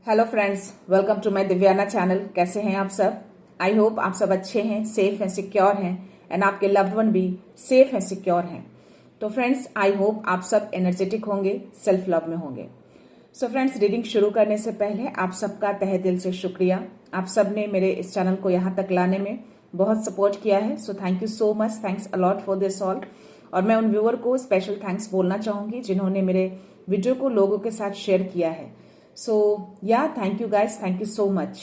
Hello friends, welcome to my Divyana channel. कैसे हैं आप सब? आई होप आप सब अच्छे हैं, सेफ हैं, सिक्योर हैं एंड आपके लव्ड वन भी सेफ हैं, सिक्योर हैं। तो फ्रेंड्स, आई होप आप सब एनर्जेटिक होंगे, सेल्फ लव में होंगे। सो फ्रेंड्स, रीडिंग शुरू करने से पहले आप सबका तहे दिल से शुक्रिया। आप सब ने मेरे इस चैनल को यहाँ तक लाने में बहुत सपोर्ट किया है। So thank you so much, thanks a lot for this all. और मैं उन व्यूअर को स्पेशल थैंक्स बोलना चाहूंगी जिन्होंने मेरे वीडियो को लोगों के साथ शेयर किया है। सो या thank you guys, thank you so much.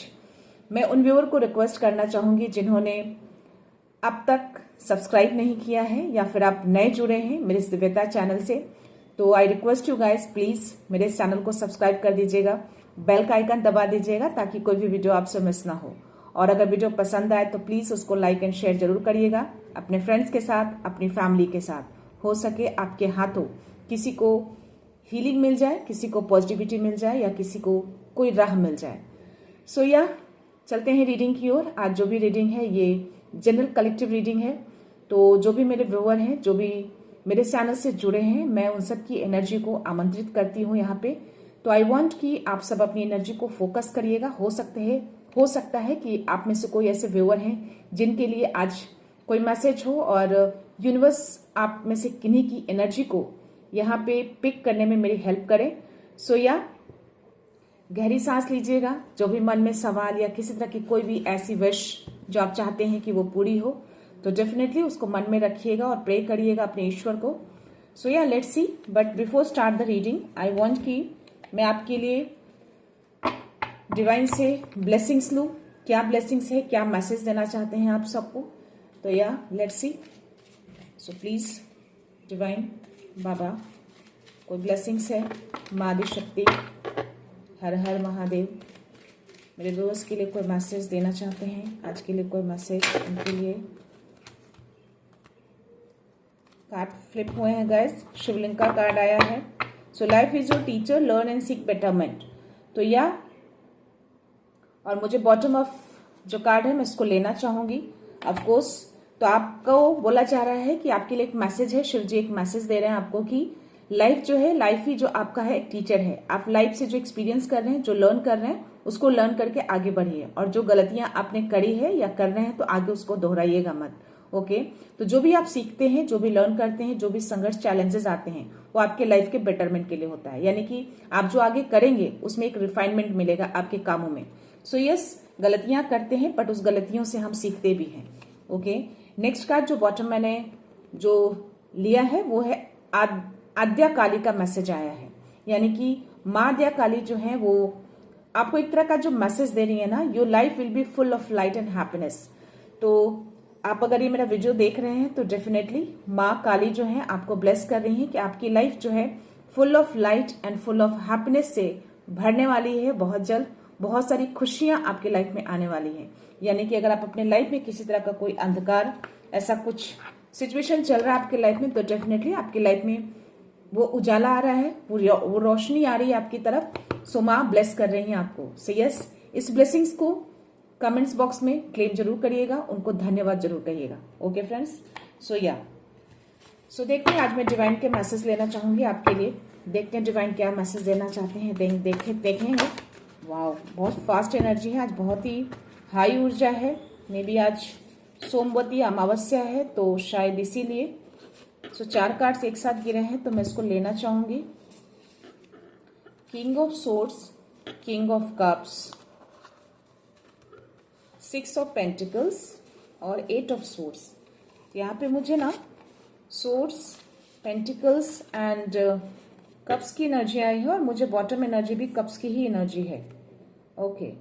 मैं उन व्यूअर को रिक्वेस्ट करना चाहूंगी जिन्होंने अब तक सब्सक्राइब नहीं किया है या फिर आप नए जुड़े हैं मेरे इस दिव्यता चैनल से, तो I request you guys, please मेरे इस चैनल को सब्सक्राइब कर दीजिएगा, बेल का आइकन दबा दीजिएगा ताकि कोई भी वीडियो आपसे मिस ना हो। और अगर वीडियो पसंद आए तो प्लीज उसको लाइक एंड शेयर जरूर करिएगा अपने फ्रेंड्स के साथ, अपनी फैमिली के साथ। हो सके आपके हाथों किसी को हीलिंग मिल जाए, किसी को पॉजिटिविटी मिल जाए या किसी को कोई राह मिल जाए। सो या चलते हैं रीडिंग की ओर। आज जो भी रीडिंग है ये जनरल कलेक्टिव रीडिंग है। तो जो भी मेरे व्यूअर हैं, जो भी मेरे चैनल से जुड़े हैं, मैं उन सब की एनर्जी को आमंत्रित करती हूँ यहाँ पे। तो आई वांट कि आप सब अपनी एनर्जी को फोकस करिएगा। हो सकता है कि आप में से कोई ऐसे व्यूअर हैं जिनके लिए आज कोई मैसेज हो और यूनिवर्स आप में से किन्हीं की एनर्जी को यहाँ पे पिक करने में मेरी हेल्प करे। सो या गहरी सांस लीजिएगा। जो भी मन में सवाल या किसी तरह की कोई भी ऐसी विश जो आप चाहते हैं कि वो पूरी हो, तो डेफिनेटली उसको मन में रखिएगा और प्रे करिएगा अपने ईश्वर को। सो या let's C, but before start the reading I want कि मैं आपके लिए डिवाइन से ब्लेसिंग्स लूं। क्या ब्लेसिंग्स है, क्या मैसेज देना चाहते हैं आप सबको, तो या let's see. So please divine baba, कोई ब्लेसिंग्स है, माँ आदि शक्ति, हर हर महादेव, मेरे व्यूअर्स के लिए कोई मैसेज देना चाहते हैं आज के लिए, कोई मैसेज उनके लिए। कार्ड फ्लिप हुए हैं गाइस, शिवलिंग का कार्ड आया है। So life is your teacher, learn and seek betterment. तो या और मुझे बॉटम ऑफ जो कार्ड है मैं इसको लेना चाहूंगी ऑफ कोर्स। तो आपको बोला जा रहा है कि आपके लिए एक मैसेज है, शिव जी एक मैसेज दे रहे हैं आपको कि लाइफ जो है, लाइफ ही जो आपका है एक टीचर है। आप लाइफ से जो एक्सपीरियंस कर रहे हैं, जो लर्न कर रहे हैं, उसको लर्न करके आगे बढ़िए। और जो गलतियां आपने करी है या कर रहे हैं तो आगे उसको दोहराइएगा मत। ओके, तो जो भी आप सीखते हैं, जो भी लर्न करते हैं, जो भी संघर्ष चैलेंजेस आते हैं, वो आपके लाइफ के बेटरमेंट के लिए होता है। यानी कि आप जो आगे करेंगे उसमें एक रिफाइनमेंट मिलेगा आपके कामों में। सो यस, गलतियां करते हैं बट उस गलतियों से हम सीखते भी हैं। ओके, नेक्स्ट कार्ड जो बॉटम मैंने जो लिया है वो है आद्या काली का मैसेज आया है। यानी कि माँ आद्या काली जो है वो आपको एक तरह का जो मैसेज दे रही है ना, your life will be full of light and happiness. तो आप अगर ये मेरा वीडियो देख रहे हैं तो डेफिनेटली माँ काली जो है आपको ब्लेस कर रही है कि आपकी लाइफ जो है full of light and full of happiness से भरने वाली है। बहुत जल्द बहुत सारी खुशियां आपकी लाइफ में आने वाली हैं। यानी कि अगर आप अपने लाइफ में किसी तरह का कोई अंधकार, ऐसा कुछ सिचुएशन चल रहा है आपकी लाइफ में, तो डेफिनेटली आपकी लाइफ में वो उजाला आ रहा है, वो रोशनी आ रही है आपकी तरफ। सो माँ ब्लेस कर रही हैं आपको। सो यस, इस ब्लेसिंग्स को कमेंट्स बॉक्स में क्लेम जरूर करिएगा, उनको धन्यवाद जरूर कहिएगा। ओके फ्रेंड्स, सो या देखते हैं, आज मैं डिवाइन के मैसेज लेना चाहूंगी आपके लिए। देखते हैं डिवाइन क्या मैसेज देना चाहते हैं, देखेंगे। वाह, बहुत फास्ट एनर्जी है आज, बहुत ही हाई ऊर्जा है। मे बी आज सोमवती अमावस्या है तो शायद इसीलिए। सो 4 कार्ड्स एक साथ गिरे हैं तो मैं इसको लेना चाहूंगी। King of swords, king of cups, 6 of pentacles और 8 ऑफ सोर्ड्स। यहाँ पे मुझे ना सोर्ड्स, पेंटिकल्स एंड कप्स की एनर्जी आई है और मुझे बॉटम एनर्जी भी कप्स की ही एनर्जी है। Okay,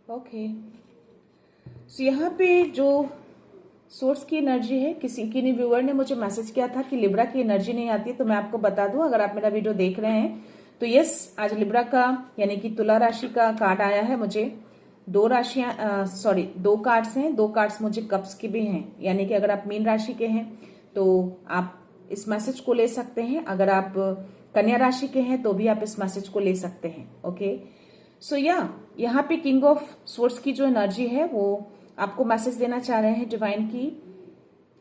okay. सो यहाँ पे जो सोर्स की एनर्जी है, किन्हीं व्यूअर ने मुझे मैसेज किया था कि लिब्रा की एनर्जी नहीं आती है। तो मैं आपको बता दूं, अगर आप मेरा वीडियो देख रहे हैं तो यस, आज लिब्रा का यानी कि तुला राशि का कार्ड आया है मुझे। 2 कार्ड्स हैं, 2 कार्ड्स मुझे कप्स के भी हैं। यानी कि अगर आप मीन राशि के हैं तो आप इस मैसेज को ले सकते हैं, अगर आप कन्या राशि के हैं तो भी आप इस मैसेज को ले सकते हैं। ओके, सो यहाँ पे किंग ऑफ सोर्ड्स की जो एनर्जी है वो आपको मैसेज देना चाह रहे हैं डिवाइन की,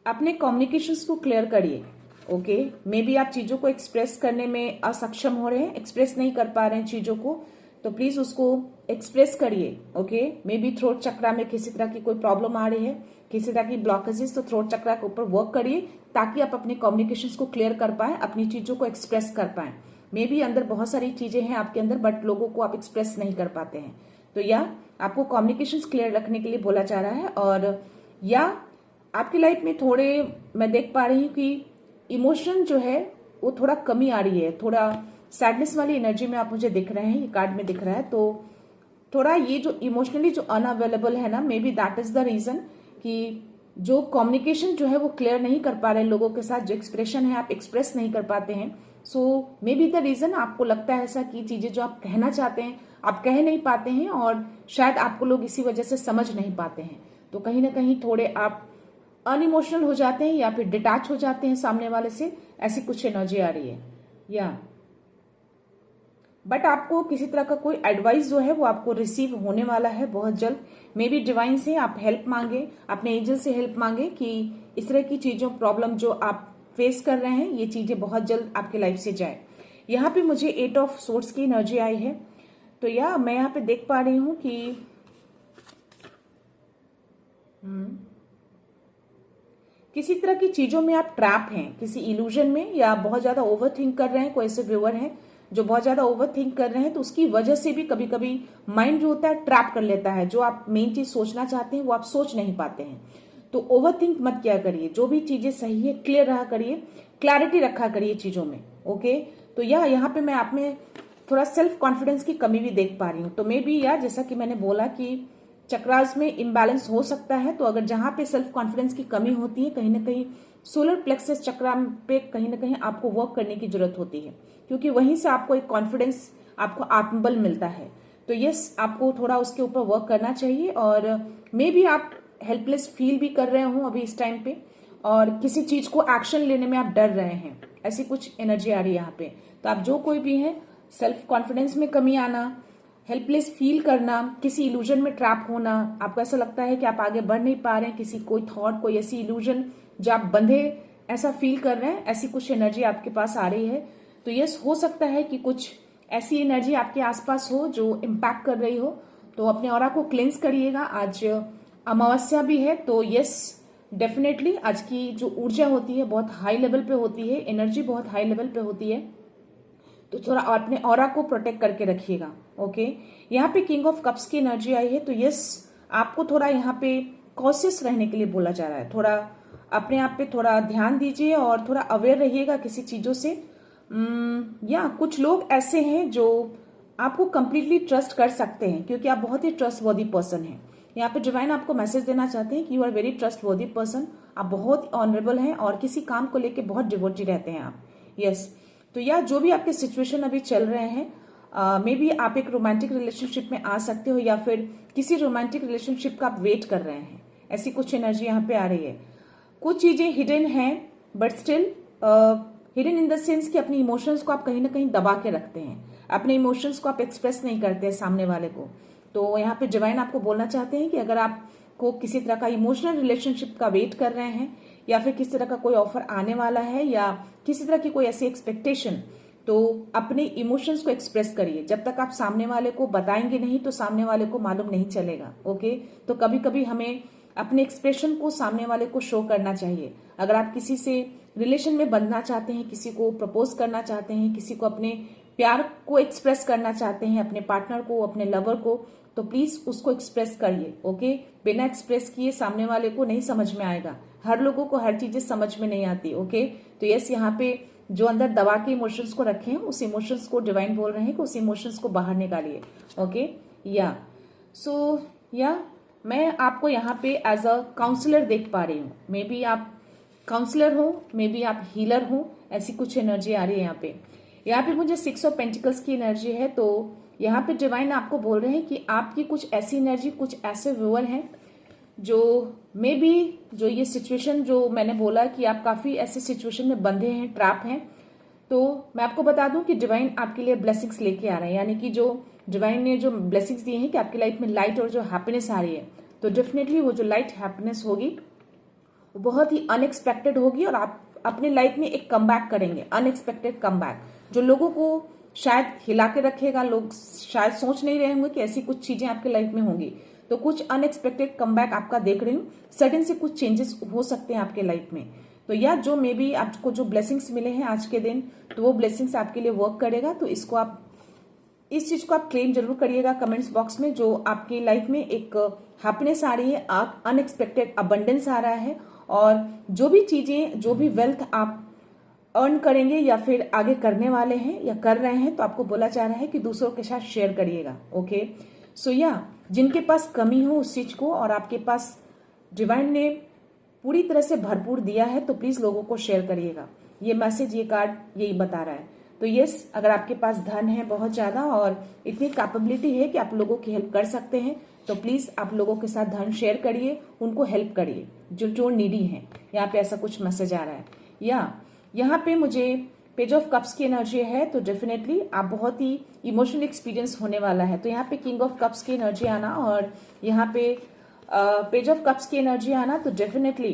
अपने कम्युनिकेशंस को क्लियर करिए। ओके। मे बी आप चीजों को एक्सप्रेस करने में असक्षम हो रहे हैं, एक्सप्रेस नहीं कर पा रहे हैं चीजों को, तो प्लीज उसको एक्सप्रेस करिए। ओके, मे बी थ्रोट चक्रा में किसी तरह की कोई प्रॉब्लम आ रही है, किसी तरह की ब्लॉकेजेस, तो थ्रोट चक्रा के ऊपर वर्क करिए ताकि आप अपने कम्युनिकेशंस को क्लियर कर पाए, अपनी चीजों को एक्सप्रेस कर पाए। मे बी अंदर बहुत सारी चीजें हैं आपके अंदर, बट लोगों को आप एक्सप्रेस नहीं कर पाते हैं, तो या आपको कम्युनिकेशंस क्लियर रखने के लिए बोला जा रहा है। और या आपकी लाइफ में थोड़े मैं देख पा रही हूँ कि इमोशन जो है वो थोड़ा कमी आ रही है, थोड़ा सैडनेस वाली एनर्जी में आप मुझे दिख रहे हैं, ये कार्ड में दिख रहा है। तो थोड़ा ये जो इमोशनली जो अनअवेलेबल है ना, maybe that is the reason कि जो कम्युनिकेशन जो है वो क्लियर नहीं कर पा रहे हैं लोगों के साथ, जो एक्सप्रेशन है आप एक्सप्रेस नहीं कर पाते हैं। सो मे बी द रीजन आपको लगता है ऐसा कि चीजें जो आप कहना चाहते हैं आप कह नहीं पाते हैं, और शायद आपको लोग इसी वजह से समझ नहीं पाते हैं। तो कहीं ना कहीं थोड़े आप अनइमोशनल हो जाते हैं या फिर डिटैच हो जाते हैं सामने वाले से, ऐसी कुछ एनर्जी आ रही है। या बट आपको किसी तरह का कोई एडवाइस जो है वो आपको रिसीव होने वाला है बहुत जल्द। मे बी डिवाइन से आप हेल्प मांगे, अपने एंजल से हेल्प मांगे कि इस तरह की चीजों प्रॉब्लम जो आप फेस कर रहे हैं ये चीजें बहुत जल्द आपके लाइफ से जाए। यहाँ पे मुझे 8 ऑफ सोर्ड्स की एनर्जी आई है। तो या मैं यहाँ पे देख पा रही हूँ कि किसी तरह की चीजों में आप ट्रैप हैं, किसी इल्यूजन में, या बहुत ज्यादा ओवर थिंक कर रहे हैं। कोई ऐसे व्यूअर हैं जो बहुत ज्यादा ओवर थिंक कर रहे हैं, तो उसकी वजह से भी कभी कभी माइंड जो होता है ट्रैप कर लेता है, जो आप मेन चीज सोचना चाहते हैं वो आप सोच नहीं पाते हैं। तो ओवर थिंक मत किया करिए, जो भी चीजें सही है क्लियर रहा करिए, क्लैरिटी रखा करिए चीजों में। ओके, तो यहाँ पे मैं आप में थोड़ा सेल्फ कॉन्फिडेंस की कमी भी देख पा रही हूँ। तो मे बी या जैसा कि मैंने बोला कि चक्रास में इम्बैलेंस हो सकता है, तो अगर जहां पे सेल्फ कॉन्फिडेंस की कमी होती है, कहीं ना कहीं सोलर प्लेक्सस चक्रा पे कहीं ना कहीं आपको वर्क करने की जरूरत होती है, क्योंकि वहीं से आपको एक कॉन्फिडेंस, आपको आत्मबल मिलता है। तो यस, आपको थोड़ा उसके ऊपर वर्क करना चाहिए। और मे बी आप हेल्पलेस फील भी कर रहे हो अभी इस टाइम पे, और किसी चीज को एक्शन लेने में आप डर रहे हैं, ऐसी कुछ एनर्जी आ रही है यहाँ पे। तो आप जो कोई भी है, सेल्फ कॉन्फिडेंस में कमी आना, हेल्पलेस फील करना, किसी इल्यूजन में ट्रैप होना, आपको ऐसा लगता है कि आप आगे बढ़ नहीं पा रहे हैं, किसी कोई थॉट, कोई ऐसी इल्यूजन जो आप बंधे ऐसा फील कर रहे हैं, ऐसी कुछ एनर्जी आपके पास आ रही है। तो यस, हो सकता है कि कुछ ऐसी एनर्जी आपके आसपास हो जो इम्पैक्ट कर रही हो। तो अपने ऑरा को क्लेंस करिएगा। आज अमावस्या भी है, तो यस डेफिनेटली आज की जो ऊर्जा होती है बहुत हाई लेवल पे होती है, एनर्जी बहुत हाई लेवल पे होती है, तो थोड़ा अपने ऑरा को प्रोटेक्ट करके रखिएगा। ओके, यहाँ पे किंग ऑफ कप्स की एनर्जी आई है, तो यस आपको थोड़ा यहाँ पे कॉशियस रहने के लिए बोला जा रहा है। थोड़ा अपने आप पे थोड़ा ध्यान दीजिए और थोड़ा अवेयर रहिएगा किसी चीजों से। या कुछ लोग ऐसे हैं जो आपको कंप्लीटली ट्रस्ट कर सकते हैं, क्योंकि आप बहुत ही ट्रस्टवर्दी पर्सन हैं। यहाँ पे डिवाइन आपको मैसेज देना चाहते हैं कि you are very trustworthy person, आप बहुत ऑनरेबल हैं और किसी काम को लेके बहुत डिवोटी रहते हैं आप। यस, तो या जो भी आपके सिचुएशन अभी चल रहे हैं, मे बी आप एक रोमांटिक रिलेशनशिप में आ सकते हो, या फिर किसी रोमांटिक रिलेशनशिप का आप वेट कर रहे हैं, ऐसी कुछ एनर्जी यहाँ पे आ रही है। कुछ चीजें हिडन हैं, but still hidden in the sense कि अपनी इमोशंस को आप कहीं ना कहीं दबा के रखते हैं, अपने इमोशंस को आप एक्सप्रेस नहीं करते हैं सामने वाले को। तो यहाँ पे डिवाइन आपको बोलना चाहते हैं कि अगर आपको किसी तरह का इमोशनल रिलेशनशिप का वेट कर रहे हैं, या फिर किसी तरह का कोई ऑफर आने वाला है, या किसी तरह की कोई ऐसी एक्सपेक्टेशन, तो अपने इमोशंस को एक्सप्रेस करिए। जब तक आप सामने वाले को बताएंगे नहीं तो सामने वाले को मालूम नहीं चलेगा। ओके, तो कभी कभी हमें अपने एक्सप्रेशन को सामने वाले को शो करना चाहिए। अगर आप किसी से रिलेशन में बंधना चाहते हैं, किसी को प्रपोज करना चाहते हैं, किसी को अपने प्यार को एक्सप्रेस करना चाहते हैं, अपने पार्टनर को, अपने लवर को, तो प्लीज उसको एक्सप्रेस करिए। ओके, बिना एक्सप्रेस किए सामने वाले को नहीं समझ में आएगा। हर लोगों को हर चीजें समझ में नहीं आती। ओके, तो यस, यहाँ पे जो अंदर दबा के इमोशंस को रखे हैं, उस इमोशंस को डिवाइन बोल रहे हैं कि उस इमोशंस को बाहर निकालिए। ओके, या सो या मैं आपको यहाँ पे एज अ काउंसलर देख पा रही हूँ। मे बी आप काउंसलर हो, मे बी आप हीलर हो, ऐसी कुछ एनर्जी आ रही है यहाँ पे। यहाँ पे मुझे 6 ऑफ पेंटिकल्स की एनर्जी है। तो यहाँ पे डिवाइन आपको बोल रहे हैं कि आपकी कुछ ऐसी एनर्जी, कुछ ऐसे व्यूअर हैं जो मे बी जो ये सिचुएशन जो मैंने बोला कि आप काफी ऐसे सिचुएशन में बंधे हैं, ट्रैप हैं, तो मैं आपको बता दूं कि डिवाइन आपके लिए ब्लेसिंग्स लेके आ रहे हैं। यानी कि जो डिवाइन ने जो ब्लेसिंग्स दिए हैं कि आपकी लाइफ में लाइट और जो हैप्पीनेस आ रही है, तो डेफिनेटली वो जो लाइट हैप्पीनेस होगी वो बहुत ही अनएक्सपेक्टेड होगी, और अपनी लाइफ में एक कमबैक करेंगे, अनएक्सपेक्टेड कमबैक, जो लोगों को शायद हिला के रखेगा। लोग शायद सोच नहीं रहे होंगे कि ऐसी कुछ चीजें आपके लाइफ में होंगी। तो कुछ अनएक्सपेक्टेड कमबैक आपका देख रही हूँ, सडन से कुछ चेंजेस हो सकते हैं आपके लाइफ में। तो या जो मे बी आपको जो ब्लेसिंग्स मिले हैं आज के दिन, तो वो ब्लेसिंग्स आपके लिए वर्क करेगा। तो इसको आप, इस चीज को आप क्लेम जरूर करिएगा कमेंट्स बॉक्स में। जो आपकी लाइफ में एक हैप्पीनेस आ रही है, अनएक्सपेक्टेड अबंडेंस आ रहा है, और जो भी चीजें, जो भी वेल्थ आप अर्न करेंगे या फिर आगे करने वाले हैं या कर रहे हैं, तो आपको बोला जा रहा है कि दूसरों के साथ शेयर करिएगा। ओके, सो या जिनके पास कमी हो उस चीज को और आपके पास डिवाइन ने पूरी तरह से भरपूर दिया है, तो प्लीज लोगों को शेयर करिएगा। ये मैसेज, ये कार्ड यही बता रहा है। तो यस, अगर आपके पास धन है बहुत ज्यादा और इतनी कैपेबिलिटी है कि आप लोगों की हेल्प कर सकते हैं, तो प्लीज आप लोगों के साथ धन शेयर करिए, उनको हेल्प करिए जो नीडी हैं। यहाँ पे ऐसा कुछ मैसेज आ रहा है। या यहाँ पे मुझे पेज ऑफ कप्स की एनर्जी है, तो डेफिनेटली आप बहुत ही इमोशनल एक्सपीरियंस होने वाला है। तो यहाँ पे किंग ऑफ कप्स की एनर्जी आना और यहाँ पे पेज ऑफ कप्स की एनर्जी आना, तो डेफिनेटली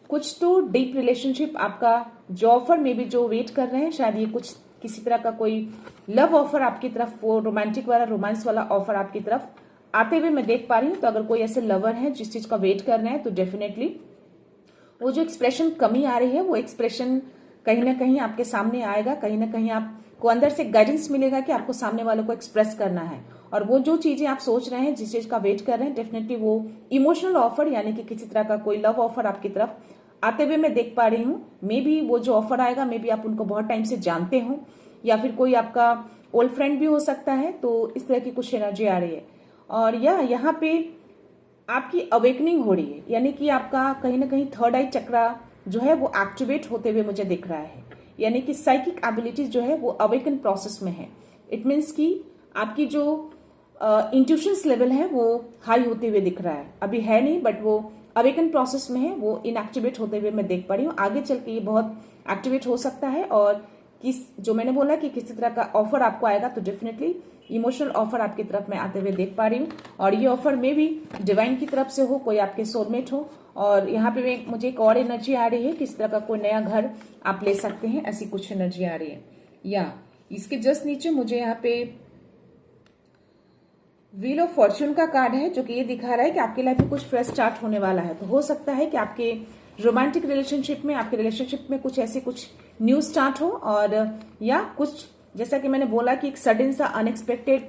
कुछ तो डीप रिलेशनशिप आपका, जो ऑफर में भी जो वेट कर रहे हैं, शायद ये कुछ किसी तरह का कोई लव ऑफर आपकी तरफ, वो रोमांटिक वाला, रोमांस वाला ऑफर आपकी तरफ आते हुए मैं देख पा रही हूँ। तो अगर कोई ऐसे लवर है जिस चीज का वेट कर रहे हैं, तो डेफिनेटली वो जो एक्सप्रेशन कमी आ रही है, वो एक्सप्रेशन कहीं ना कहीं आपके सामने आएगा। कहीं ना कहीं आपको अंदर से गाइडेंस मिलेगा कि आपको सामने वालों को एक्सप्रेस करना है। और वो जो चीजें आप सोच रहे हैं, जिस चीज का वेट कर रहे हैं, डेफिनेटली वो इमोशनल ऑफर यानी कि किसी तरह का कोई लव ऑफर आपकी तरफ आते हुए मैं देख पा रही हूँ। मे बी वो जो ऑफर आएगा, मे बी आप उनको बहुत टाइम से जानते हो या फिर कोई आपका ओल्ड फ्रेंड भी हो सकता है। तो इस तरह की कुछ एनर्जी आ रही है। और यहाँ पे आपकी अवेकनिंग हो रही है, यानी कि आपका कहीं ना कहीं थर्ड आई चक्रा जो है वो एक्टिवेट होते हुए मुझे दिख रहा है। यानी कि साइकिक एबिलिटीज जो है वो अवेकन प्रोसेस में है। इट मीन्स कि आपकी जो इंट्यूशंस लेवल है वो हाई होते हुए दिख रहा है। अभी है नहीं, बट वो अवेकन प्रोसेस में है, वो इनएक्टिवेट होते हुए मैं देख पा रही हूँ। आगे चल के ये बहुत एक्टिवेट हो सकता है। और जो मैंने बोला कि किसी तरह का ऑफर आपको आएगा, तो डेफिनेटली इमोशनल ऑफर आपकी तरफ मैं आते हुए देख पा रही हूँ। और ये ऑफर में भी डिवाइन की तरफ से हो, कोई आपके सोलमेट हो। और यहाँ पे मुझे एक और एनर्जी आ रही है, किस तरह का कोई नया घर आप ले सकते हैं, ऐसी कुछ एनर्जी आ रही है। या इसके जस्ट नीचे मुझे यहाँ पे व्हील ऑफ फॉर्च्यून का कार्ड है, जो कि ये दिखा रहा है कि आपकी लाइफ में कुछ फ्रेश स्टार्ट होने वाला है। तो हो सकता है कि आपके रोमांटिक रिलेशनशिप में, आपके रिलेशनशिप में कुछ ऐसे कुछ न्यू स्टार्ट हो। और या कुछ, जैसा कि मैंने बोला कि एक सडन सा अनएक्सपेक्टेड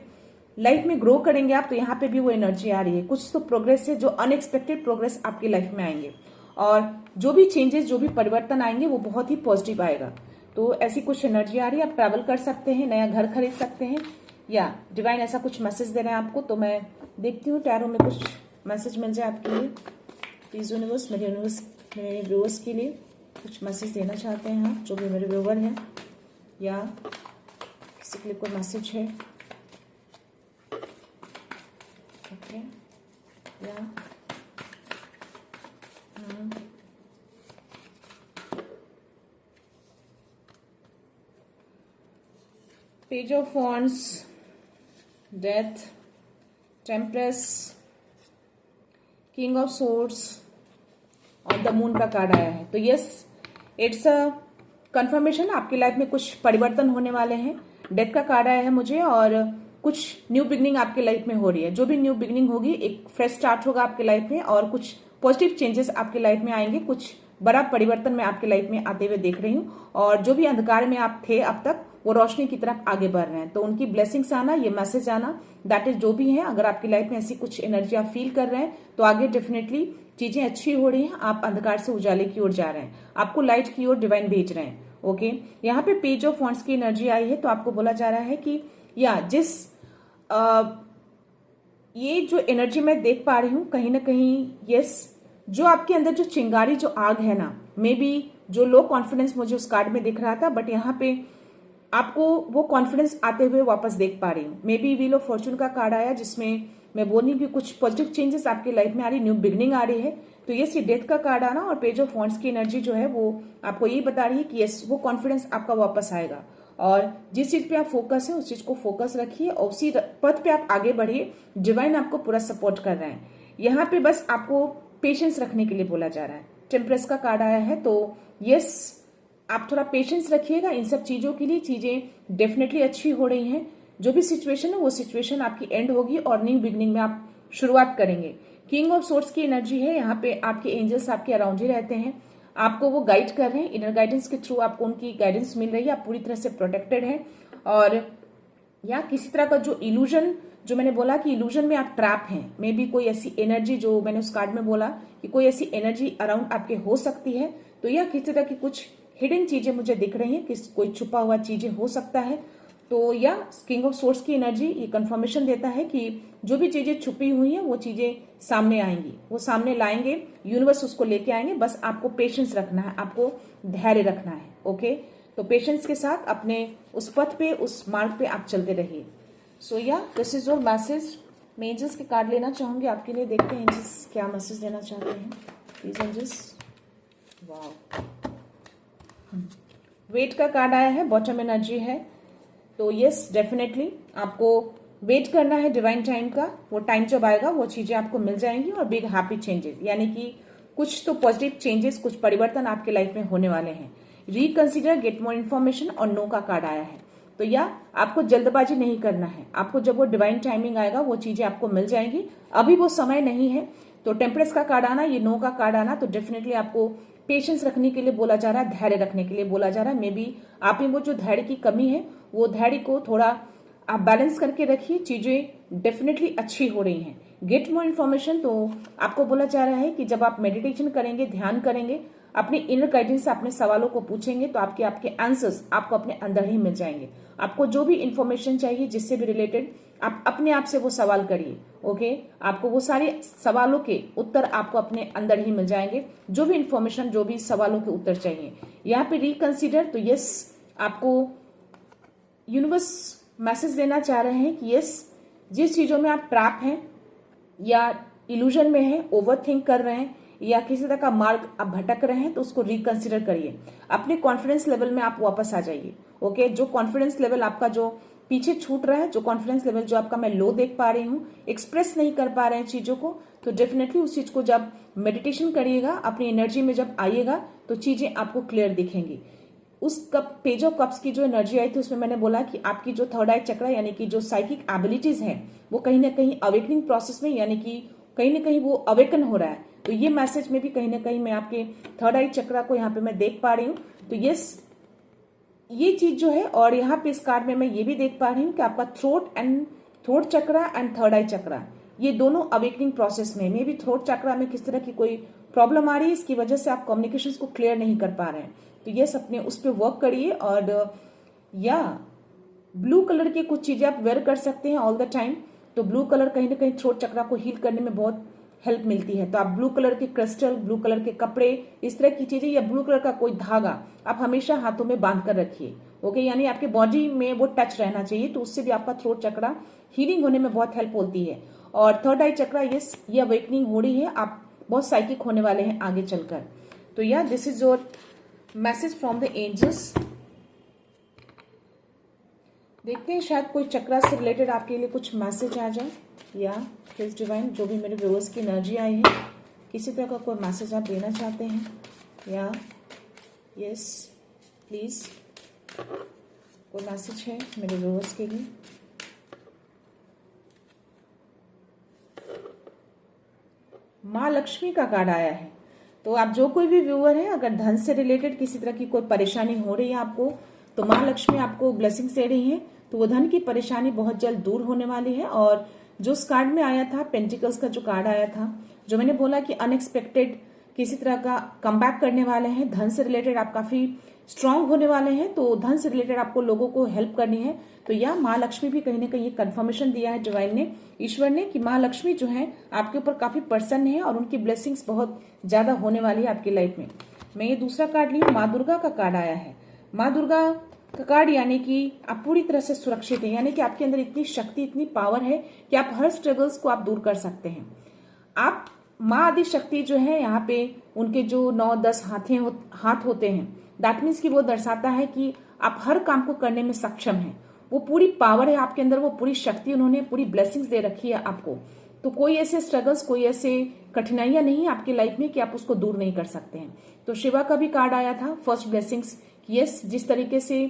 लाइफ में ग्रो करेंगे आप, तो यहाँ पे भी वो एनर्जी आ रही है। कुछ तो प्रोग्रेस है, जो अनएक्सपेक्टेड प्रोग्रेस आपकी लाइफ में आएंगे। और जो भी चेंजेस, जो भी परिवर्तन आएंगे, वो बहुत ही पॉजिटिव आएगा। तो ऐसी कुछ एनर्जी आ रही है। आप ट्रैवल कर सकते हैं, नया घर खरीद सकते हैं, या डिवाइन ऐसा कुछ मैसेज दे रहे हैं आपको। तो मैं देखती हूँ टैरो में कुछ मैसेज मिल जाए आपके लिए। प्लीज यूनिवर्स, मेरे व्यूअर्स के लिए कुछ मैसेज देना चाहते हैं आप, जो भी मेरे व्यूअर हैं, या किसी के लिए कोई मैसेज है। ओके, या page of wands, death, temperance, king of swords और द मून का कार्ड आया है। तो यस, इट्स अ कंफर्मेशन, आपकी लाइफ में कुछ परिवर्तन होने वाले हैं। डेथ का कार्ड आया है मुझे, और कुछ न्यू बिगनिंग आपकी लाइफ में हो रही है। जो भी न्यू बिगनिंग होगी, एक फ्रेश स्टार्ट होगा आपकी लाइफ में, और कुछ पॉजिटिव चेंजेस आपकी लाइफ में आएंगे। कुछ बड़ा परिवर्तन मैं आपकी लाइफ में आते हुए देख रही हूँ। और जो भी अंधकार में आप थे अब तक, वो रोशनी की तरफ आगे बढ़ रहे हैं। तो उनकी ब्लेसिंग्स आना, ये मैसेज आना, दैट इज जो भी है। अगर आपकी लाइफ में ऐसी कुछ एनर्जी आप फील कर रहे हैं, तो आगे डेफिनेटली चीजें अच्छी हो रही हैं। आप अंधकार से उजाले की ओर जा रहे हैं, आपको लाइट की ओर डिवाइन भेज रहे हैं। ओके, यहाँ पे पेज ऑफ वॉन्ड्स की एनर्जी आई है। तो आपको बोला जा रहा है कि या ये जो एनर्जी मैं देख पा रही हूँ, कहीं ना कहीं यस, जो आपके अंदर जो चिंगारी, जो आग है ना, मे बी जो लो कॉन्फिडेंस मुझे उस कार्ड में दिख रहा था, बट यहाँ पे आपको वो कॉन्फिडेंस आते हुए वापस देख पा रही हूँ। May be wheel of Fortune का कार्ड आया, जिसमें मैं बोल रही हूँ कि कुछ पॉजिटिव चेंजेस आपकी लाइफ में आ रही, न्यू बिगनिंग आ रही है। तो यस, ये डेथ का कार्ड आना और पेज ऑफ वॉन्ड्स की एनर्जी जो है वो आपको यही बता रही है कि यस, वो कॉन्फिडेंस आपका वापस आएगा। और जिस चीज पे आप फोकस है, उस चीज को फोकस रखिए और उसी पथ पे आप आगे बढ़िए। डिवाइन आपको पूरा सपोर्ट कर रहे हैं। यहाँ पे बस आपको पेशेंस रखने के लिए बोला जा रहा है। टेम्परेस का कार्ड आया है। तो यस, आप थोड़ा पेशेंस रखिएगा इन सब चीजों के लिए। चीजें डेफिनेटली अच्छी हो रही हैं। जो भी सिचुएशन है वो सिचुएशन आपकी एंड होगी और न्यू बिगनिंग में आप शुरुआत करेंगे। किंग ऑफ सोर्ड्स की एनर्जी है, यहाँ पे आपके एंजल्स आपके अराउंड ही रहते हैं, आपको वो गाइड कर रहे हैं। इनर गाइडेंस के थ्रू आपको उनकी गाइडेंस मिल रही है, आप पूरी तरह से प्रोटेक्टेड हैं। और या किसी तरह का जो इल्यूजन, जो मैंने बोला कि इल्यूजन में आप ट्रैप हैं, मे बी कोई ऐसी एनर्जी, जो मैंने उस कार्ड में बोला कि कोई ऐसी एनर्जी अराउंड आपके हो सकती है, तो यह किसी तरह की कुछ हिडन चीजें मुझे दिख रही हैं कि कोई छुपा हुआ चीजें हो सकता है। तो या किंग ऑफ सोर्ड्स की एनर्जी ये कंफर्मेशन देता है कि जो भी चीजें छुपी हुई हैं वो चीजें सामने आएंगी, वो सामने लाएंगे, यूनिवर्स उसको लेके आएंगे। बस आपको पेशेंस रखना है, आपको धैर्य रखना है। ओके, तो पेशेंस के साथ अपने उस पथ पे, उस मार्ग पे आप चलते रहिए। सो या दिस इज योर मैसेज। मैं एंजल्स के कार्ड लेना चाहूंगी आपके लिए। देखते हैं एंजल्स क्या मैसेज देना चाहते हैं। Please angels. वाह, वेट का कार्ड आया है, बॉटम एनर्जी है। तो यस, डेफिनेटली आपको वेट करना है डिवाइन टाइम का। वो टाइम जब आएगा वो चीजें आपको मिल जाएंगी और बिग हैप्पी चेंजेस, यानी कि कुछ तो पॉजिटिव चेंजेस, कुछ परिवर्तन आपके लाइफ में होने वाले हैं। रिकंसिडर, गेट मोर इन्फॉर्मेशन और नो का कार्ड आया है। तो या आपको जल्दबाजी नहीं करना है, आपको जब वो डिवाइन टाइमिंग आएगा वो चीजें आपको मिल जाएंगी, अभी वो समय नहीं है। तो टेम्परेस का कार्ड आना, ये नो का कार्ड आना, तो डेफिनेटली आपको पेशेंस रखने के लिए बोला जा रहा है, धैर्य रखने के लिए बोला जा रहा है। मे बी आप में वो जो धैर्य की कमी है, वो धैर्य को थोड़ा आप बैलेंस करके रखिए, चीजें डेफिनेटली अच्छी हो रही हैं। गेट मोर इन्फॉर्मेशन, तो आपको बोला जा रहा है कि जब आप मेडिटेशन करेंगे, ध्यान करेंगे, अपने इनर गाइडेंस से अपने सवालों को पूछेंगे, तो आपके आंसर्स आपको अपने अंदर ही मिल जाएंगे। आपको जो भी इन्फॉर्मेशन चाहिए, जिससे भी रिलेटेड, आप अपने आप से वो सवाल करिए। ओके, आपको वो सारे सवालों के उत्तर आपको अपने अंदर ही मिल जाएंगे। जो भी इन्फॉर्मेशन, जो भी सवालों के उत्तर चाहिए। यहाँ पे रिकंसिडर, तो यस, आपको यूनिवर्स मैसेज देना चाह रहे हैं कि यस, जिस चीजों में आप ट्रैप हैं या इल्यूजन में हैं, ओवर थिंक कर रहे हैं, या किसी तरह का मार्ग आप भटक रहे हैं, तो उसको रिकंसिडर करिए। अपने कॉन्फिडेंस लेवल में आप वापस आ जाइए। ओके, जो कॉन्फिडेंस लेवल आपका जो पीछे छूट रहा है, जो कॉन्फिडेंस लेवल जो आपका मैं लो देख पा रही हूँ, एक्सप्रेस नहीं कर पा रहे हैं चीजों को, तो डेफिनेटली उस चीज को जब मेडिटेशन करिएगा, अपनी एनर्जी में जब आइएगा, तो चीजें आपको क्लियर दिखेंगी। उस कप, पेज ऑफ कप्स की जो एनर्जी आई थी, उसमें मैंने बोला कि आपकी जो थर्ड आई चक्र, यानी कि जो साइकिक एबिलिटीज हैं, वो कहीं ना कहीं अवेकनिंग प्रोसेस में, यानी कि कहीं ना कहीं वो अवेकन हो रहा है। तो ये मैसेज में भी कहीं ना कहीं मैं आपके थर्ड आई चक्र को यहाँ पे मैं देख पा रही हूँ। तो यस, ये चीज जो है, और यहाँ पे इस कार्ड में मैं ये भी देख पा रही हूँ कि आपका थ्रोट चक्र एंड थर्ड आई चक्र, ये दोनों अवेकनिंग प्रोसेस में। मे बी थ्रोट चक्र में किस तरह की कोई प्रॉब्लम आ रही है, इसकी वजह से आप कम्युनिकेशन को क्लियर नहीं कर पा रहे हैं। तो यस, अपने उस पर वर्क करिए। और या ब्लू कलर की कुछ चीजें आप वेयर कर सकते हैं ऑल द टाइम। तो ब्लू कलर कहीं ना कहीं थ्रोट चक्र को हील करने में बहुत हेल्प मिलती है। तो आप ब्लू कलर के क्रिस्टल, ब्लू कलर के कपड़े, इस तरह की चीजें, या ब्लू कलर का कोई धागा आप हमेशा हाथों में बांध कर रखिए। ओके, यानी आपके बॉडी में वो टच रहना चाहिए, तो उससे भी आपका थ्रोट चक्र हीलिंग होने में बहुत हेल्प होती है। और थर्ड आई चक्र, ये अवेकनिंग हो रही है, आप बहुत साइकिक होने वाले हैं आगे चलकर। तो या this is your message from the angels. देखते हैं शायद कोई चक्र से रिलेटेड आपके लिए कुछ मैसेज आ जाए, या प्लीज डिवाइन, जो भी मेरे व्यूअर्स की एनर्जी आई है, किसी तरह का कोई मैसेज आप देना चाहते हैं, या यस प्लीज कोई मैसेज है मेरे व्यूअर्स के लिए। माँ लक्ष्मी का कार्ड आया है। तो आप जो कोई भी व्यूअर है, अगर धन से रिलेटेड किसी तरह की कोई परेशानी हो रही है आपको, तो माँ लक्ष्मी आपको ब्लेसिंग्स दे रही है। तो वो धन की परेशानी बहुत जल्द दूर होने वाली है। और जो उस कार्ड में आया था, पेंटिकल्स का जो कार्ड आया था, जो मैंने बोला कि अनएक्सपेक्टेड किसी तरह का कमबैक करने वाले हैं, धन से रिलेटेड आप काफी स्ट्रांग होने वाले हैं। तो धन से रिलेटेड आपको लोगों को हेल्प करनी है। तो यह माँ लक्ष्मी भी कहीं ना कहीं कंफर्मेशन दिया है डिवाइन ने, ईश्वर ने, कि माँ लक्ष्मी जो है आपके ऊपर काफी प्रसन्न है और उनकी ब्लेसिंग्स बहुत ज्यादा होने वाली है आपकी लाइफ में। मैं ये दूसरा कार्ड ली, माँ दुर्गा का कार्ड आया है। माँ दुर्गा का कार्ड, यानी कि आप पूरी तरह से सुरक्षित हैं, यानी कि आपके अंदर इतनी शक्ति, इतनी पावर है कि आप हर स्ट्रगल्स को आप दूर कर सकते हैं। आप माँ आदि शक्ति जो है, यहाँ पे उनके जो 9-10 हाथ होते हैं, दैट मीन्स कि वो दर्शाता है कि आप हर काम को करने में सक्षम हैं। वो पूरी पावर है आपके अंदर, वो पूरी शक्ति, उन्होंने पूरी ब्लेसिंग्स दे रखी है आपको। तो कोई ऐसे स्ट्रगल्स, कोई ऐसे कठिनाइयां नहीं आपकी लाइफ में कि आप उसको दूर नहीं कर सकते हैं। तो शिवा का भी कार्ड आया था, फर्स्ट ब्लेसिंग्स। यस, जिस तरीके से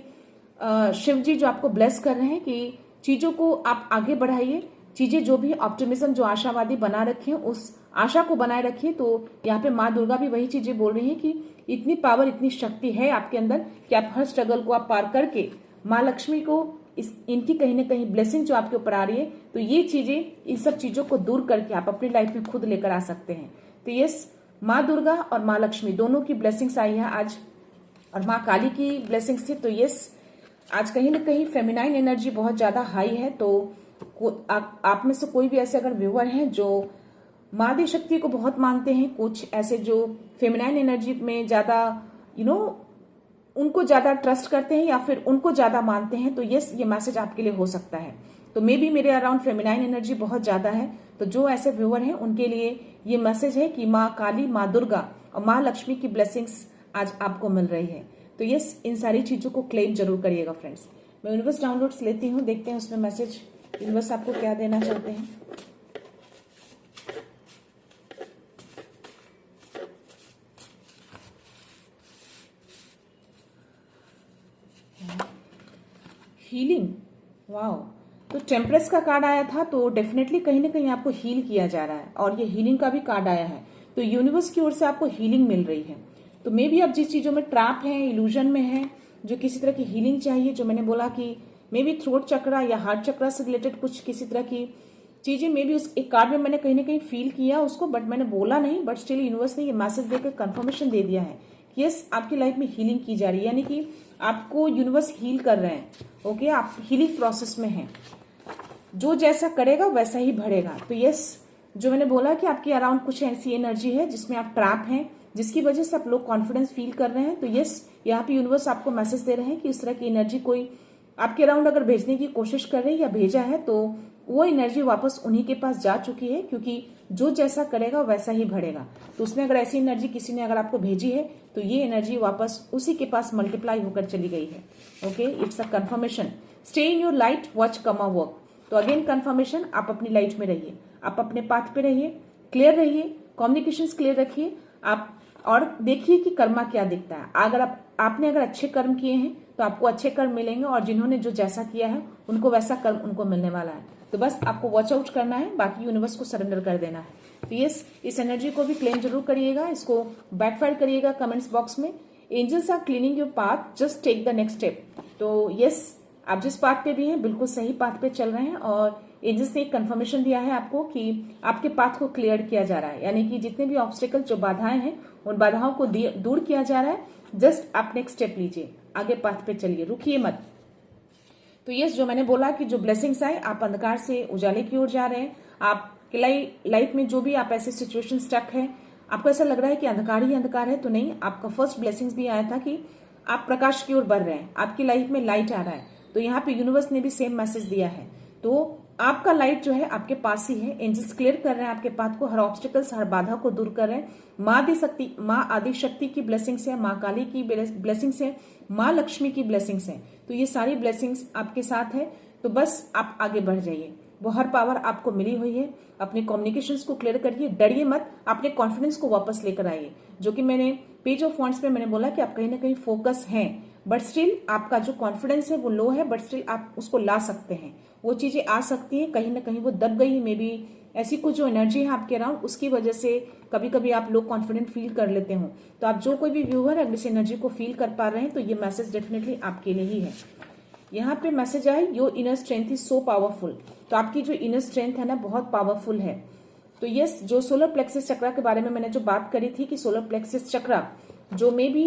शिव जी जो आपको ब्लेस कर रहे हैं कि चीजों को आप आगे बढ़ाइए, चीजें जो भी ऑप्टिमिज्म, जो आशावादी बना रखे हैं, उस आशा को बनाए रखिए। तो यहाँ पे माँ दुर्गा भी वही चीजें बोल रही हैं कि इतनी पावर, इतनी शक्ति है आपके अंदर कि आप हर स्ट्रगल को आप पार करके माँ लक्ष्मी को इनकी कहीं ना कहीं ब्लेसिंग जो आपके ऊपर आ रही है, तो ये चीजें, इन सब चीजों को दूर करके आप अपनी लाइफ में खुद लेकर आ सकते हैं। तो यस, माँ दुर्गा और माँ लक्ष्मी दोनों की ब्लेसिंग्स आई है आज, और माँ काली की ब्लेसिंग्स थी। तो यस, आज कहीं ना कहीं फेमिनाइन एनर्जी बहुत ज्यादा हाई है। तो आप में से कोई भी ऐसे अगर व्यूअर हैं जो माँ आदि शक्ति को बहुत मानते हैं, कुछ ऐसे जो फेमिनाइन एनर्जी में ज्यादा उनको ज्यादा ट्रस्ट करते हैं या फिर उनको ज्यादा मानते हैं, तो यस, ये मैसेज आपके लिए हो सकता है। तो मे बी मेरे अराउंड फेमिनाइन एनर्जी बहुत ज्यादा है, तो जो ऐसे व्यूअर हैं उनके लिए ये मैसेज है कि माँ काली, माँ दुर्गा और माँ लक्ष्मी की ब्लेसिंग्स आज आपको मिल रही है। तो यस, इन सारी चीजों को क्लेम जरूर करिएगा फ्रेंड्स। मैं यूनिवर्स डाउनलोड्स लेती हूँ, देखते हैं उसमें मैसेज यूनिवर्स आपको क्या देना चाहते हैं। Healing, wow. तो टेम्परेस का कार्ड आया था, तो डेफिनेटली कहीं ना कहीं आपको हील किया जा रहा है, और ये हीलिंग का भी कार्ड आया है। तो यूनिवर्स की ओर से आपको हीलिंग मिल रही है। तो मे बी आप जिस चीजों में ट्रैप हैं, इल्यूजन में हैं, जो किसी तरह की हीलिंग चाहिए, जो मैंने बोला कि मे बी थ्रोट चक्रा या हार्ट चक्रा से रिलेटेड कुछ किसी तरह की चीजें, मे बी उस एक कार्ड में मैंने कहीं ना कहीं फील किया उसको, बट मैंने बोला नहीं, बट स्टिल यूनिवर्स ने ये मैसेज देकर कंफर्मेशन दे दिया है कि यस, आपकी लाइफ में हीलिंग की जा रही है, यानी कि आपको यूनिवर्स हील कर रहे हैं। ओके, आप हीलिंग प्रोसेस में हैं। जो जैसा करेगा वैसा ही बढ़ेगा। तो यस, जो मैंने बोला कि आपकी अराउंड कुछ ऐसी एनर्जी है जिसमें आप ट्रैप हैं, जिसकी वजह से आप लोग कॉन्फिडेंस फील कर रहे हैं। तो यस, यहाँ पे यूनिवर्स आपको मैसेज दे रहे हैं कि इस तरह की एनर्जी कोई आपके अराउंड अगर भेजने की कोशिश कर रहे हैं या भेजा है, तो वो एनर्जी वापस उन्हीं के पास जा चुकी है, क्योंकि जो जैसा करेगा वैसा ही बढ़ेगा। तो उसने अगर ऐसी एनर्जी किसी ने अगर आपको भेजी है, तो ये एनर्जी वापस उसी के पास मल्टीप्लाई होकर चली गई है। Okay, it's a confirmation. Stay in your light, watch कमा वर्क। तो अगेन कंफर्मेशन, आप अपनी लाइट में रहिए, आप अपने पाथ पे रहिए, क्लियर रहिए, कम्युनिकेशंस क्लियर रखिए आप, और देखिए कि कर्मा क्या दिखता है। अगर आपने अगर अच्छे कर्म किए हैं तो आपको अच्छे कर्म मिलेंगे, और जिन्होंने जो जैसा किया है उनको वैसा कर्म उनको मिलने वाला है। तो बस आपको वॉच आउट करना है, बाकी यूनिवर्स को सरेंडर कर देना है। तो यस, इस एनर्जी को भी क्लेम जरूर करिएगा, इसको बैकफायर करिएगा कमेंट्स बॉक्स में। Angels are cleaning your path, just take the next step. तो यस, आप जिस पाथ पे भी हैं बिल्कुल सही पाथ पे चल रहे हैं, और एंजल्स ने एक कंफर्मेशन दिया है आपको कि आपके पाथ को क्लियर किया जा रहा है, यानी कि जितने भी ऑब्स्टिकल, जो बाधाएं हैं, उन बाधाओं को दूर किया जा रहा है। जस्ट आप नेक्स्ट स्टेप लीजिए, आगे पाथ पे चलिए, रुकिए मत। तो यस, जो मैंने बोला कि जो ब्लेसिंग्स आए, आप अंधकार से उजाले की ओर जा रहे हैं। आपके लाइफ में जो भी आप ऐसे सिचुएशन स्टक है, आपको ऐसा लग रहा है कि अंधकार ही अंधकार है, तो नहीं, आपका फर्स्ट ब्लेसिंग्स भी आया था कि आप प्रकाश की ओर बढ़ रहे हैं, आपकी लाइफ में लाइट आ रहा है। तो यहाँ पे यूनिवर्स ने भी सेम मैसेज दिया है। तो आपका लाइट जो है आपके पास ही है, एंजल्स क्लियर कर रहे हैं आपके पाथ को, हर ऑब्स्टिकल्स, हर बाधा को दूर कर रहे हैं। माँ आदि शक्ति की ब्लेसिंग्स है, माँ काली की ब्लेसिंग्स है, माँ लक्ष्मी की ब्लेसिंग्स है। तो ये सारी ब्लेसिंग्स आपके साथ है। तो बस आप आगे बढ़ जाइए, वो हर पावर आपको मिली हुई है। अपने कम्युनिकेशंस को क्लियर करिए, डरिए मत, अपने कॉन्फिडेंस को वापस लेकर आइए। जो कि मैंने पेज ऑफ वॉन्ड्स पे मैंने बोला कि आप कहीं ना कहीं फोकस हैं, बट स्टिल आपका जो कॉन्फिडेंस है वो लो है, बट स्टिल आप उसको ला सकते हैं, वो चीजें आ सकती हैं। कहीं ना कहीं वो दब गई, मे बी ऐसी कुछ जो एनर्जी है आपके अराउंड, उसकी वजह से कभी कभी आप लोग कॉन्फिडेंट फील कर लेते हो। तो आप जो कोई भी व्यूअर है इस एनर्जी को फील कर पा रहे हैं, तो ये मैसेज डेफिनेटली आपके लिए ही है। यहाँ पे मैसेज आए, your inner strength is so powerful. तो आपकी जो इनर स्ट्रेंथ है ना, बहुत पावरफुल है। तो यस, जो सोलर प्लेक्सिस चक्रा के बारे में मैंने जो बात करी थी कि सोलर प्लेक्सिस चक्रा जो मे भी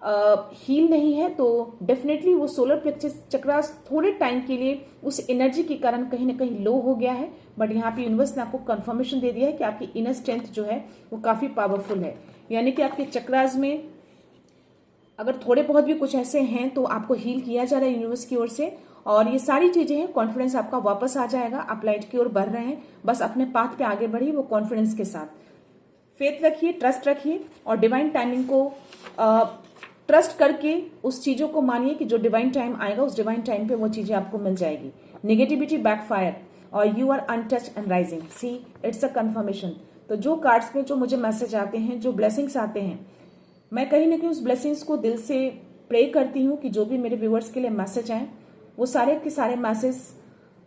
हील नहीं है, तो डेफिनेटली वो सोलर प्लेक्सिस चक्रा थोड़े टाइम के लिए उस एनर्जी के कारण कहीं ना कहीं लो हो गया है। बट यहाँ पे यूनिवर्स ने आपको कंफर्मेशन दे दिया है कि आपकी इनर स्ट्रेंथ जो है वो काफी पावरफुल है। यानी कि आपके चक्रास में अगर थोड़े बहुत भी कुछ ऐसे हैं तो आपको हील किया जा रहा है यूनिवर्स की ओर से, और ये सारी चीजें हैं। कॉन्फिडेंस आपका वापस आ जाएगा, आप लाइट की ओर बढ़ रहे हैं, बस अपने पाथ पे आगे बढ़िए वो कॉन्फिडेंस के साथ। फेथ रखिए, ट्रस्ट रखिए, और डिवाइन टाइमिंग को ट्रस्ट करके उस चीजों को मानिए कि जो डिवाइन टाइम आएगा उस डिवाइन टाइम पे वो चीजें आपको मिल जाएगी। नेगेटिविटी बैकफायर, और you are untouched and rising. See, it's a confirmation. तो जो कार्ड्स में जो मुझे मैसेज आते हैं, जो ब्लेसिंग्स आते हैं, मैं कहीं ना कहीं उस ब्लेसिंग्स को दिल से प्रे करती हूँ कि जो भी मेरे व्यूअर्स के लिए मैसेज आए वो सारे के सारे मैसेज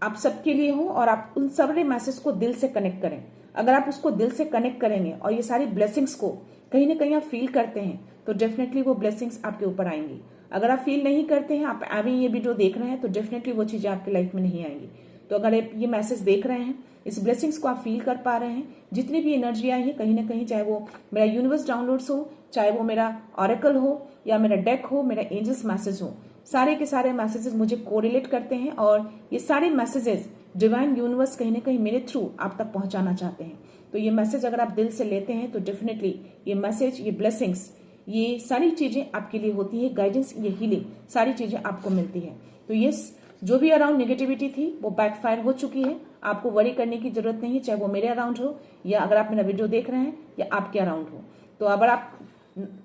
आप सबके लिए हो और आप उन सारे मैसेज को दिल से कनेक्ट करें। अगर आप उसको दिल से कनेक्ट करेंगे और ये सारी ब्लेसिंग्स को कहीं ना कहीं आप फील करते हैं तो डेफिनेटली वो ब्लेसिंग्स आपके ऊपर आएंगी। अगर आप फील नहीं करते हैं, आप अभी ये वीडियो देख रहे हैं, तो डेफिनेटली वो चीजें आपकी लाइफ में नहीं आएंगी। तो अगर आप ये मैसेज देख रहे हैं, इस ब्लेसिंग्स को आप फील कर पा रहे हैं, जितनी भी एनर्जी आई है कहीं ना कहीं, चाहे वो मेरा यूनिवर्स डाउनलोड्स हो, चाहे वो मेरा ऑरेकल हो या मेरा डेक हो, मेरा एंजल्स मैसेज हो, सारे के सारे मैसेजेस मुझे कोरिलेट करते हैं और ये सारे मैसेजेस डिवाइन यूनिवर्स कहीं ना कहीं मेरे थ्रू आप तक पहुंचाना चाहते हैं। तो ये मैसेज अगर आप दिल से लेते हैं तो डेफिनेटली ये मैसेज, ये ब्लेसिंग्स, ये सारी चीजें आपके लिए होती है। गाइडेंस, ये हीलिंग, सारी चीजें आपको मिलती है। तो ये जो भी अराउंड नेगेटिविटी थी वो बैकफायर हो चुकी है। आपको वरी करने की जरूरत नहीं है, चाहे वो मेरे अराउंड हो या अगर आप मेरा वीडियो देख रहे हैं या आपके अराउंड हो। तो अगर आप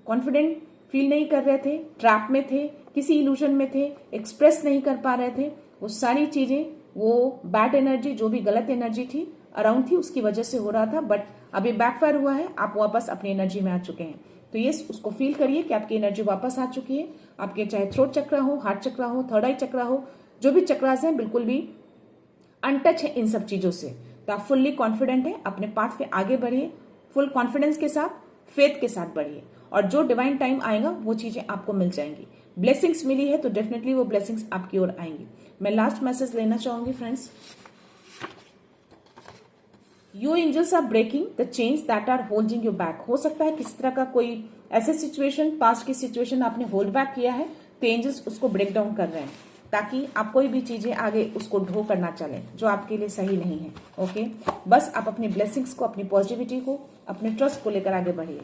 कॉन्फिडेंट फील नहीं कर रहे थे, ट्रैप में थे, किसी इल्यूजन में थे, एक्सप्रेस नहीं कर पा रहे थे, वो सारी चीजें, वो बैड एनर्जी, जो भी गलत एनर्जी थी अराउंड थी, उसकी वजह से हो रहा था। बट अभी बैकफायर हुआ है, आप वापस अपनी एनर्जी में आ चुके हैं। तो ये उसको फील करिए कि आपकी एनर्जी वापस आ चुकी है। आपके चाहे थ्रोट चक्र हो, हार्ट चक्र हो, थर्ड आई चक्र हो, जो भी चक्रास हैं बिल्कुल भी अनटच है इन सब चीजों से। तो आप फुल्ली कॉन्फिडेंट है, अपने पाथ पे आगे बढ़िए, फुल कॉन्फिडेंस के साथ, फेथ के साथ बढ़िए और जो डिवाइन टाइम आएगा वो चीजें आपको मिल जाएंगी। ब्लेसिंग्स मिली है तो डेफिनेटली वो ब्लेसिंग्स आपकी ओर आएंगी। मैं लास्ट मैसेज लेना चाहूंगी friends. Your angels are breaking the chains that are holding you back. हो सकता है किस तरह का कोई ऐसे सिचुएशन, पास्ट की सिचुएशन आपने होल्ड बैक किया है, तो एंजल्स उसको ब्रेक डाउन कर रहे हैं ताकि आप कोई भी चीजें आगे उसको ढो कर ना चले जो आपके लिए सही नहीं है। ओके, बस आप अपनी ब्लेसिंग्स को, अपनी पॉजिटिविटी को, अपने ट्रस्ट को लेकर आगे बढ़िए।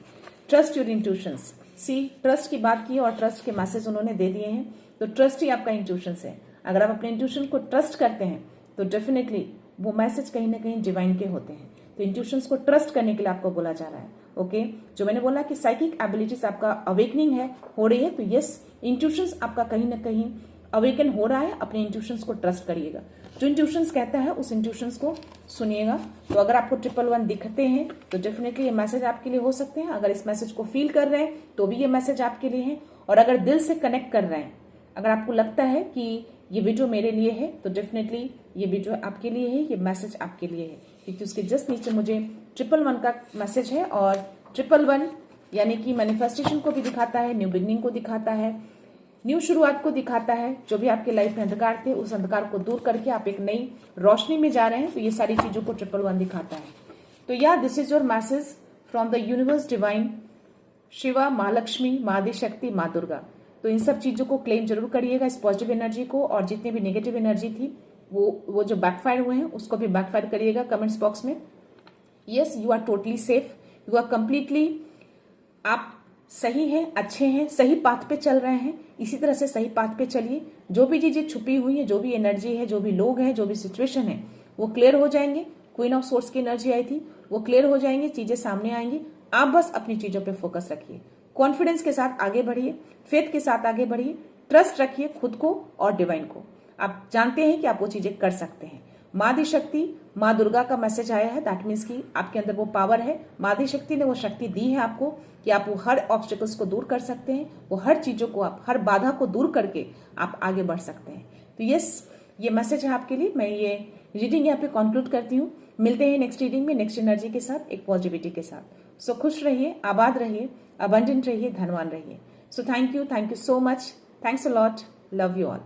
Trust your intuitions. See, trust की बात की और ट्रस्ट के मैसेज उन्होंने दे दिए हैं, तो ट्रस्ट ही आपका इंट्यूशंस है। अगर आप अपने इंट्यूशन को ट्रस्ट करते हैं तो डेफिनेटली वो मैसेज कहीं ना कहीं डिवाइन के होते हैं। तो इंट्यूशंस को ट्रस्ट करने के लिए आपको बोला जा रहा है। ओके, जो मैंने बोला कि साइकिक एबिलिटीज आपका अवेकनिंग है, हो रही है, तो यस, इंट्यूशंस आपका कहीं ना कहीं अवेकन हो रहा है। अपने इंट्यूशंस को ट्रस्ट करिएगा। जो इंट्यूशंस कहता है उस इंट्यूशंस को सुनिएगा। तो अगर आपको 111 दिखते हैं तो डेफिनेटली ये मैसेज आपके लिए हो सकते हैं। अगर इस मैसेज को फील कर रहे हैं तो भी ये मैसेज आपके लिए है। और अगर दिल से कनेक्ट कर रहे हैं, अगर आपको लगता है कि ये वीडियो मेरे लिए है, तो डेफिनेटली ये वीडियो आपके लिए है, ये मैसेज आपके लिए है। क्योंकि उसके जस्ट नीचे मुझे 111 का मैसेज है और 111 यानी कि मैनिफेस्टेशन को भी दिखाता है, न्यू बिगनिंग को दिखाता है, न्यू शुरुआत को दिखाता है। जो भी आपके लाइफ में अंधकार थे उस अंधकार को दूर करके आप एक नई रोशनी में जा रहे हैं, तो ये सारी चीजों को 111 दिखाता है। तो या this is your message from the universe divine, Shiva, माँ लक्ष्मी, माँ आदिशक्ति, माँ दुर्गा। तो इन सब चीजों को क्लेम जरूर करिएगा, इस पॉजिटिव एनर्जी को, और जितनी भी नेगेटिव एनर्जी थी वो जो बैकफायर हुए हैं उसको भी बैकफायर करिएगा कमेंट्स बॉक्स में। Yes, you are totally safe, you are completely, आप सही हैं, अच्छे हैं, सही पाथ पे चल रहे हैं। इसी तरह से सही पाथ पे चलिए। जो भी चीजें छुपी हुई है, जो भी एनर्जी है, जो भी लोग हैं, जो भी सिचुएशन है, वो क्लियर हो जाएंगे। क्वीन ऑफ सोर्स की एनर्जी आई थी, वो क्लियर हो जाएंगी, चीजें सामने आएंगी। आप बस अपनी चीजों पे फोकस रखिए, कॉन्फिडेंस के साथ आगे बढ़िए, फेथ के साथ आगे बढ़िए, ट्रस्ट रखिए खुद को और डिवाइन को। आप जानते हैं कि आप वो चीजें कर सकते हैं। माँ आदिशक्ति, माँ दुर्गा का मैसेज आया है, दैट मीन्स कि आपके अंदर वो पावर है। माँ आदिशक्ति ने वो शक्ति दी है आपको कि आप वो हर ऑब्स्टिकल्स को दूर कर सकते हैं, वो हर चीजों को, आप हर बाधा को दूर करके आप आगे बढ़ सकते हैं। तो यस, ये मैसेज है आपके लिए। मैं ये रीडिंग यहाँ पे कंक्लूड करती हूँ। मिलते हैं नेक्स्ट रीडिंग में, नेक्स्ट एनर्जी के साथ, एक पॉजिटिविटी के साथ। सो खुश रहिए, आबाद रहिए, अबंडेंट रहिए, धनवान रहिए। So thank you so much, thanks a lot, love you all.